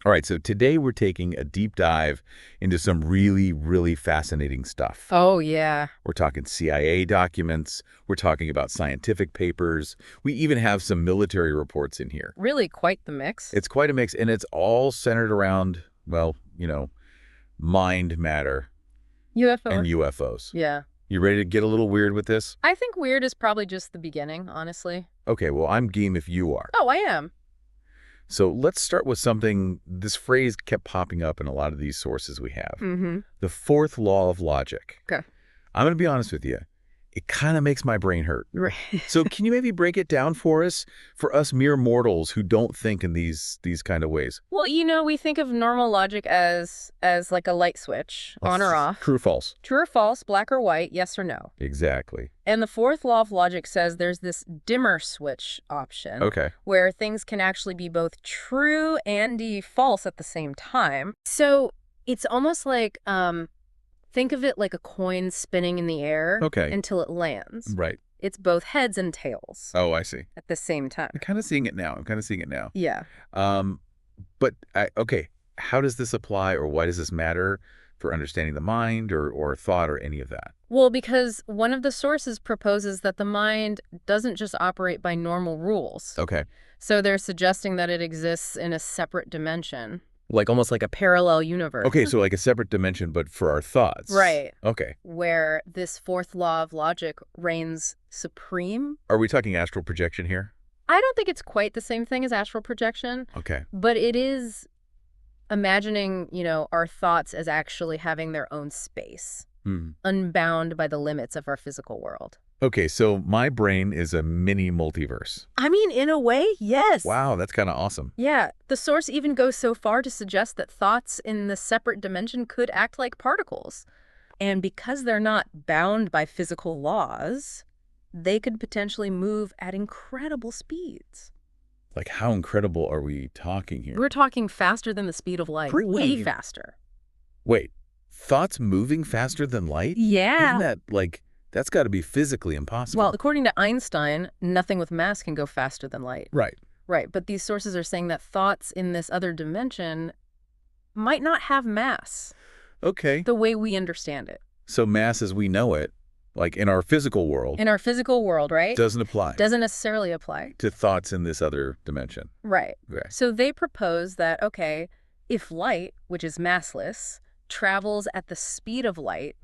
All right, so today we're taking a deep dive into some really, really fascinating stuff. Oh, yeah. We're talking CIA documents. We're talking about scientific papers. We even have some military reports in here. Really quite the mix. It's quite a mix, and it's all centered around, well, mind matter UFO. and UFOs. Yeah. You ready to get a little weird with this? I think weird is probably just the beginning, honestly. Okay, well, I'm game if you are. Oh, I am. So let's start with something, this phrase kept popping up in a lot of these sources we have. Mm-hmm. The fourth law of logic. Okay. I'm going to be honest with you. It kind of makes my brain hurt. Right. So can you maybe break it down for us mere mortals who don't think in these kind of ways? Well, we think of normal logic as like a light switch, on or off. True or false? True or false, black or white, yes or no. Exactly. And the fourth law of logic says there's this dimmer switch option. Okay. Where things can actually be both true and false at the same time. So it's almost like, think of it like a coin spinning in the air until it lands. Right. It's both heads and tails. Oh, I see. At the same time. I'm kind of seeing it now. Yeah. But, okay, how does this apply, or why does this matter for understanding the mind or thought or any of that? Well, because one of the sources proposes that the mind doesn't just operate by normal rules. Okay. So they're suggesting that it exists in a separate dimension. Like almost like a parallel universe. Okay, so like a separate dimension, but for our thoughts. Right. Okay. Where this fourth law of logic reigns supreme. Are we talking astral projection here? I don't think it's quite the same thing as astral projection. Okay. But it is imagining, our thoughts as actually having their own space. Unbound by the limits of our physical world. Okay, so my brain is a mini multiverse. I mean, in a way, yes. Wow, that's kind of awesome. Yeah, the source even goes so far to suggest that thoughts in the separate dimension could act like particles. And because they're not bound by physical laws, they could potentially move at incredible speeds. Like, how incredible are we talking here? We're talking faster than the speed of light. Way faster. Wait, thoughts moving faster than light? Yeah. Isn't that, that's got to be physically impossible. Well, according to Einstein, nothing with mass can go faster than light. Right. Right, but these sources are saying that thoughts in this other dimension might not have mass. Okay. The way we understand it. So mass as we know it, like in our physical world. In our physical world, right? Doesn't apply. Doesn't necessarily apply. To thoughts in this other dimension. Right. Okay. So they propose that, okay, if light, which is massless, travels at the speed of light,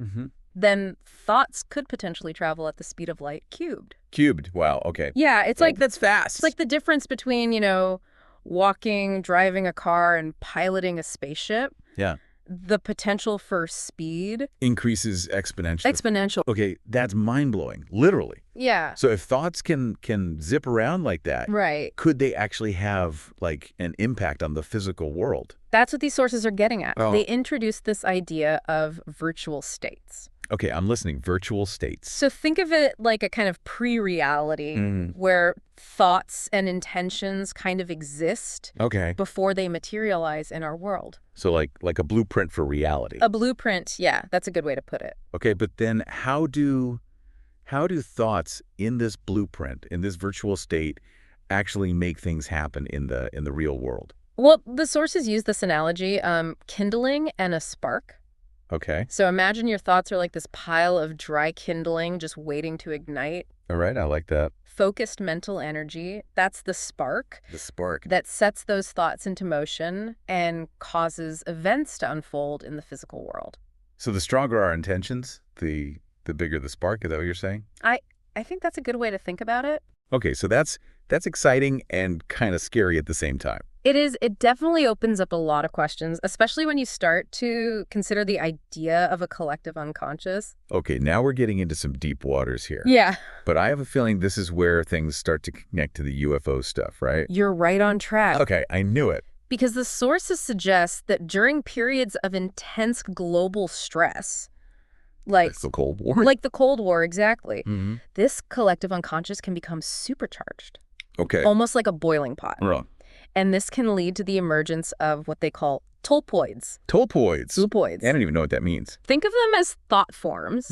then thoughts could potentially travel at the speed of light cubed. Cubed. Wow. Okay. Yeah, it's like that's fast. It's like the difference between, walking, driving a car, and piloting a spaceship. Yeah. The potential for speed increases exponentially. Exponential. Okay, that's mind-blowing, literally. Yeah. So if thoughts can zip around like that, right, could they actually have an impact on the physical world? That's what these sources are getting at. Oh. They introduced this idea of virtual states. Okay, I'm listening. Virtual states. So think of it like a kind of pre-reality where thoughts and intentions kind of exist before they materialize in our world. So like a blueprint for reality. A blueprint, yeah, that's a good way to put it. Okay, but then how do thoughts in this blueprint, in this virtual state, actually make things happen in the real world? Well, the sources use this analogy, kindling and a spark. Okay. So imagine your thoughts are like this pile of dry kindling just waiting to ignite. All right, I like that. Focused mental energy, that's the spark. The spark. That sets those thoughts into motion and causes events to unfold in the physical world. So the stronger our intentions, the bigger the spark, is that what you're saying? I think that's a good way to think about it. Okay, so that's exciting and kind of scary at the same time. It is. It definitely opens up a lot of questions, especially when you start to consider the idea of a collective unconscious. Okay, now we're getting into some deep waters here. Yeah. But I have a feeling this is where things start to connect to the UFO stuff, right? You're right on track. Okay, I knew it. Because the sources suggest that during periods of intense global stress, like the Cold War? Like the Cold War, exactly. This collective unconscious can become supercharged. Okay. Almost like a boiling pot. Wrong. And this can lead to the emergence of what they call Tolpoids. Tolpoids. Tolpoids. I don't even know what that means. Think of them as thought forms,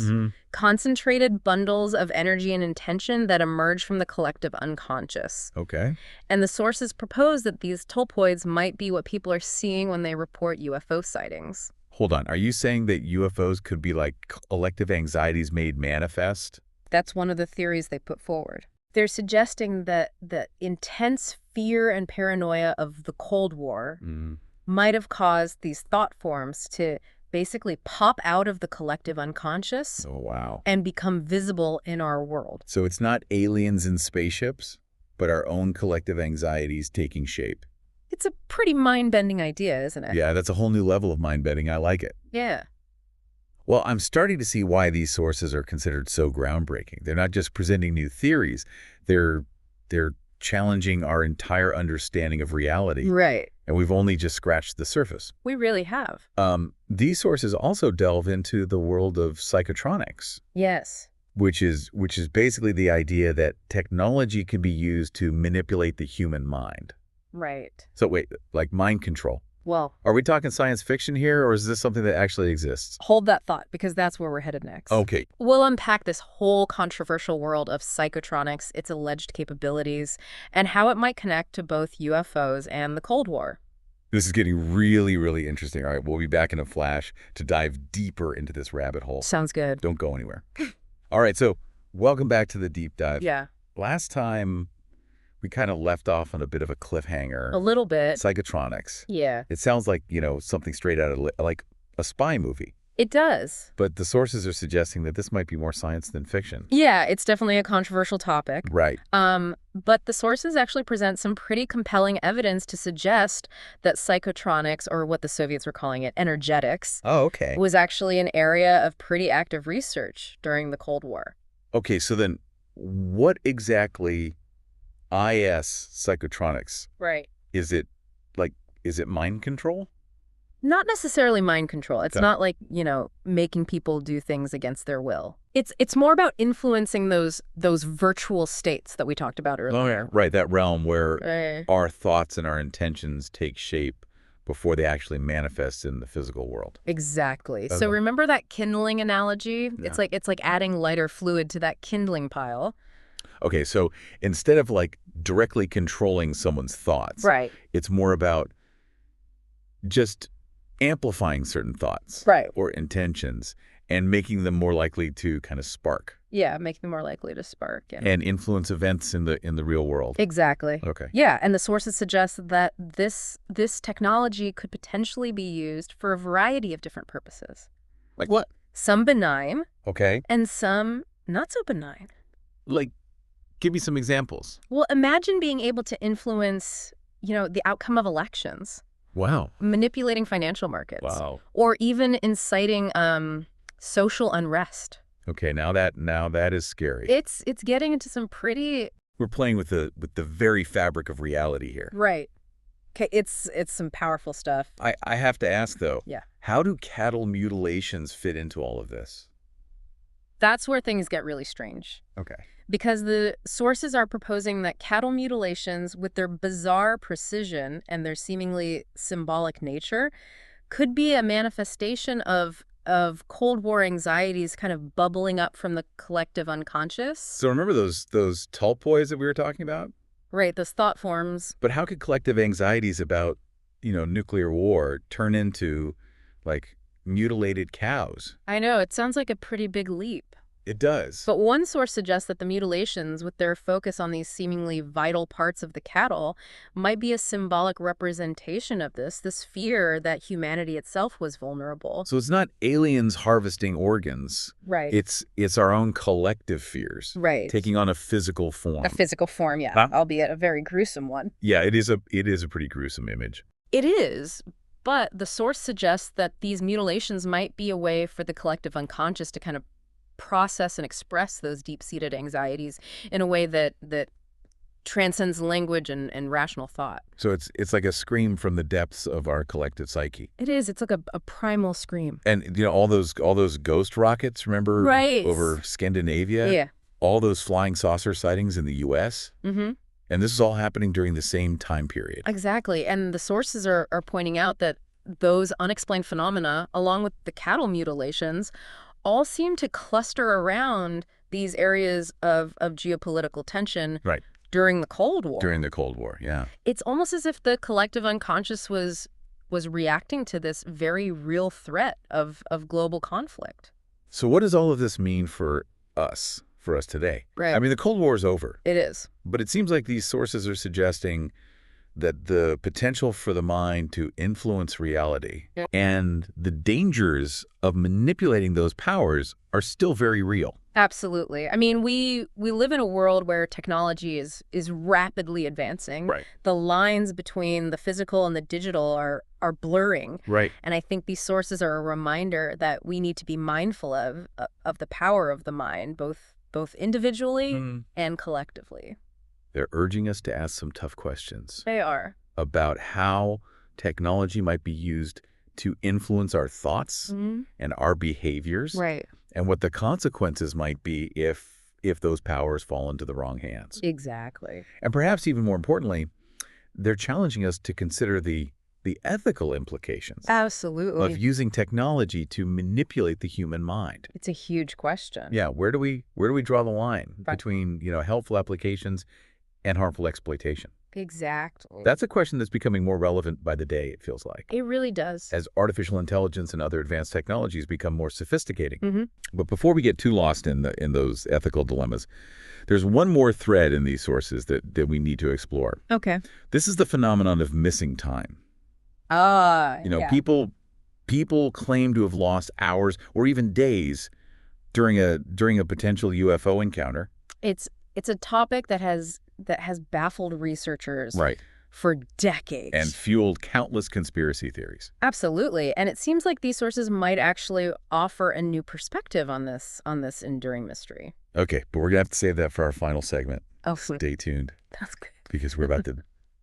concentrated bundles of energy and intention that emerge from the collective unconscious. Okay. And the sources propose that these tolpoids might be what people are seeing when they report UFO sightings. Hold on. Are you saying that UFOs could be like collective anxieties made manifest? That's one of the theories they put forward. They're suggesting that the intense fear and paranoia of the Cold War might have caused these thought forms to basically pop out of the collective unconscious Oh, wow. and become visible in our world. So it's not aliens in spaceships, but our own collective anxieties taking shape. It's a pretty mind-bending idea, isn't it? Yeah, that's a whole new level of mind-bending. I like it. Yeah. Well, I'm starting to see why these sources are considered so groundbreaking. They're not just presenting new theories. They're challenging our entire understanding of reality. Right. And we've only just scratched the surface. We really have. These sources also delve into the world of psychotronics, Yes. which is basically the idea that technology can be used to manipulate the human mind. Right. So wait, like mind control. Well, Are we talking science fiction here, or is this something that actually exists? hold that thought, because that's where we're headed next. Okay. We'll unpack this whole controversial world of psychotronics, its alleged capabilities, and how it might connect to both UFOs and the Cold War. This is getting really, really interesting. All right, we'll be back in a flash to dive deeper into this rabbit hole. Sounds good. Don't go anywhere. All right, so welcome back to the deep dive. Yeah. Last time, we kind of left off on a bit of a cliffhanger. A little bit. Psychotronics. Yeah. It sounds like, something straight out of like a spy movie. It does. But the sources are suggesting that this might be more science than fiction. Yeah, it's definitely a controversial topic. Right. But the sources actually present some pretty compelling evidence to suggest that psychotronics, or what the Soviets were calling it, energetics, Oh, okay. was actually an area of pretty active research during the Cold War. Okay, so then what exactly is psychotronics? Right. Is it mind control? Not necessarily mind control. It's Okay. not like, making people do things against their will. It's more about influencing those virtual states that we talked about earlier. Oh, yeah. Right, that realm where Right. our thoughts and our intentions take shape before they actually manifest in the physical world. Exactly. Okay. So remember that kindling analogy? Yeah. It's like adding lighter fluid to that kindling pile. Okay, so instead of like directly controlling someone's thoughts, Right. it's more about just amplifying certain thoughts Right. or intentions and making them more likely to kind of spark Yeah, make them more likely to spark. Yeah. and influence events in the real world. Exactly. Okay. Yeah, and the sources suggest that this technology could potentially be used for a variety of different purposes. Like what? Some benign Okay. and some not so benign. Like, give me some examples. Well, imagine being able to influence, the outcome of elections, Wow. manipulating financial markets, Wow. or even inciting social unrest. Okay, now that is scary. It's getting into some pretty We're playing with the very fabric of reality here. right. Okay, it's some powerful stuff. I have to ask though. Yeah. How do cattle mutilations fit into all of this? That's where things get really strange. Okay. Because the sources are proposing that cattle mutilations, with their bizarre precision and their seemingly symbolic nature, could be a manifestation of Cold War anxieties kind of bubbling up from the collective unconscious. So remember those tolpoids that we were talking about? Right, those thought forms. But how could collective anxieties about, nuclear war turn into, like, mutilated cows? I know, it sounds like a pretty big leap. It does. But one source suggests that the mutilations, with their focus on these seemingly vital parts of the cattle, might be a symbolic representation of this fear that humanity itself was vulnerable. So it's not aliens harvesting organs. Right. It's our own collective fears. Right. Taking on a physical form. A physical form, yeah, Huh? albeit a very gruesome one. Yeah, it is a pretty gruesome image. It is, but the source suggests that these mutilations might be a way for the collective unconscious to kind of process and express those deep-seated anxieties in a way that transcends language and rational thought. So it's like a scream from the depths of our collective psyche. It is. It's like a primal scream. And all those ghost rockets, remember? Right. Over Scandinavia? Yeah. All those flying saucer sightings in the US? Mm-hmm. And this is all happening during the same time period. Exactly. And the sources are pointing out that those unexplained phenomena, along with the cattle mutilations, all seem to cluster around these areas of geopolitical tension Right. during the Cold War. During the Cold War, yeah. It's almost as if the collective unconscious was reacting to this very real threat of global conflict. So what does all of this mean for us today? Right. I mean, the Cold War is over, It is. but it seems like these sources are suggesting that the potential for the mind to influence reality and the dangers of manipulating those powers are still very real. Absolutely. I mean, we live in a world where technology is rapidly advancing. Right. The lines between the physical and the digital are blurring. Right. And I think these sources are a reminder that we need to be mindful of the power of the mind, both individually and collectively. They're urging us to ask some tough questions They are. about how technology might be used to influence our thoughts and our behaviors. Right. And what the consequences might be if those powers fall into the wrong hands. Exactly. And perhaps even more importantly, they're challenging us to consider the ethical implications Absolutely. of using technology to manipulate the human mind. It's a huge question. Yeah, where do we draw the line between, helpful applications and harmful exploitation? Exactly. That's a question that's becoming more relevant by the day, it feels like, It really does. as artificial intelligence and other advanced technologies become more sophisticated. But before we get too lost in those ethical dilemmas, there's one more thread in these sources that we need to explore. Okay. This is the phenomenon of missing time. Yeah. People claim to have lost hours or even days during a potential UFO encounter. It's a topic that has baffled researchers for decades. And fueled countless conspiracy theories. Absolutely. And it seems like these sources might actually offer a new perspective on this enduring mystery. Okay, but we're going to have to save that for our final segment. Oh, stay tuned. That's good. Because we're about to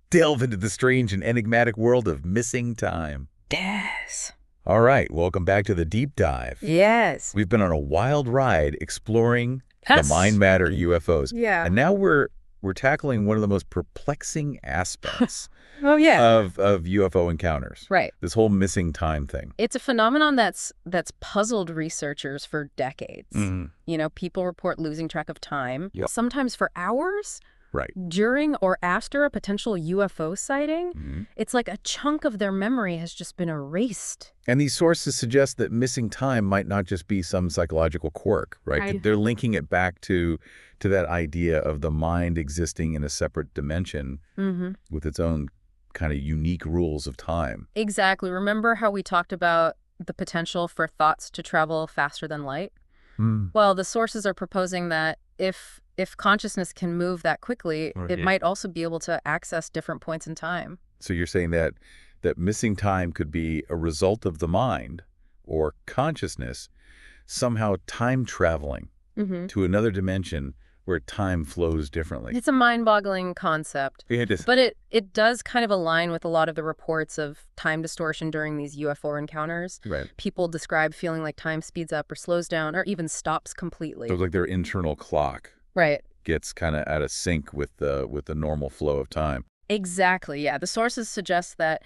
delve into the strange and enigmatic world of missing time. Yes. All right, welcome back to the deep dive. Yes. We've been on a wild ride exploring the mind matter UFOs. Yeah. And now we're tackling one of the most perplexing aspects of UFO encounters. Right. This whole missing time thing. It's a phenomenon that's puzzled researchers for decades. People report losing track of time, sometimes for hours. Right. During or after a potential UFO sighting, it's like a chunk of their memory has just been erased. And these sources suggest that missing time might not just be some psychological quirk, right? They're linking it back to that idea of the mind existing in a separate dimension with its own kind of unique rules of time. Exactly. Remember how we talked about the potential for thoughts to travel faster than light? Well, the sources are proposing that if consciousness can move that quickly, it might also be able to access different points in time. So you're saying that missing time could be a result of the mind or consciousness somehow time traveling to another dimension where time flows differently. It's a mind-boggling concept. It is. But it does kind of align with a lot of the reports of time distortion during these UFO encounters. Right. People describe feeling like time speeds up or slows down or even stops completely. So it's like their internal clock gets kind of out of sync with the normal flow of time. Exactly, yeah. The sources suggest that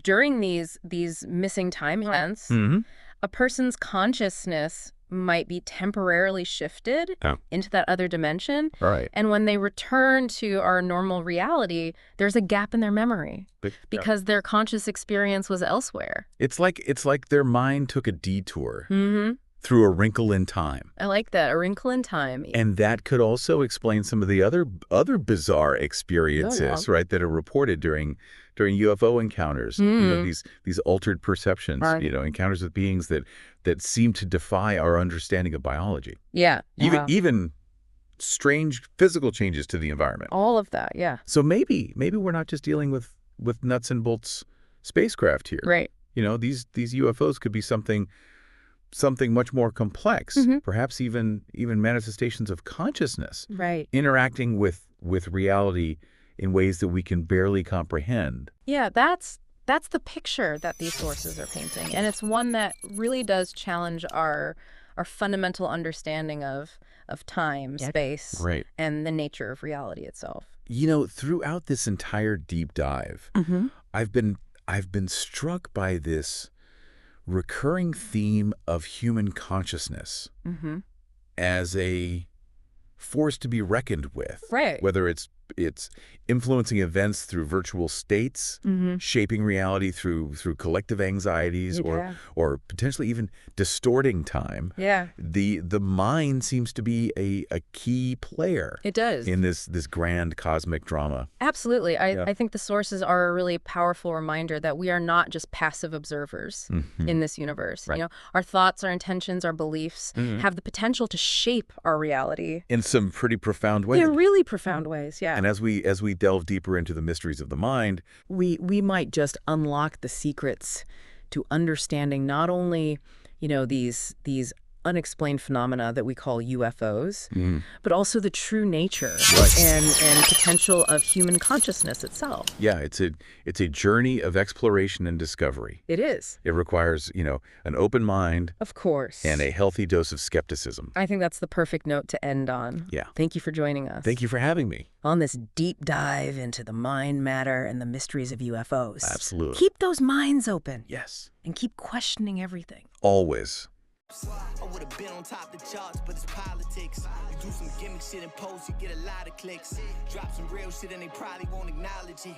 during these missing time events, a person's consciousness might be temporarily shifted into that other dimension. Right. And when they return to our normal reality, there's a gap in their memory because their conscious experience was elsewhere. It's like their mind took a detour through a wrinkle in time. I like that, a wrinkle in time. And that could also explain some of the other bizarre experiences, right, that are reported during UFO encounters. These altered perceptions, encounters with beings that seem to defy our understanding of biology. Yeah. Even strange physical changes to the environment. All of that, yeah. So maybe we're not just dealing with nuts and bolts spacecraft here. Right. These UFOs could be something much more complex, perhaps even manifestations of consciousness, interacting with reality in ways that we can barely comprehend. Yeah, that's the picture that these sources are painting, and it's one that really does challenge our fundamental understanding of time, space, and the nature of reality itself. Throughout this entire deep dive, I've been I've been struck by this recurring theme of human consciousness as a force to be reckoned with. Right. Whether it's influencing events through virtual states, shaping reality through collective anxieties, or potentially even distorting time. Yeah. The mind seems to be a key player. It does. In this grand cosmic drama. Absolutely. I think the sources are a really powerful reminder that we are not just passive observers in this universe. Right. You know, our thoughts, our intentions, our beliefs have the potential to shape our reality. In some pretty profound ways. In really profound ways, yeah. And as we delve deeper into the mysteries of the mind, we might just unlock the secrets to understanding not only, these unexplained phenomena that we call UFOs, but also the true nature and potential of human consciousness itself. Yeah, it's a journey of exploration and discovery. It is. It requires, an open mind. Of course. And a healthy dose of skepticism. I think that's the perfect note to end on. Yeah. Thank you for joining us. Thank you for having me. On this deep dive into the mind, matter, and the mysteries of UFOs. Absolutely. Keep those minds open. Yes. And keep questioning everything. Always. I would have been on top of the charts, but it's politics. You do some gimmick shit and post, you get a lot of clicks. Drop some real shit and they probably won't acknowledge it.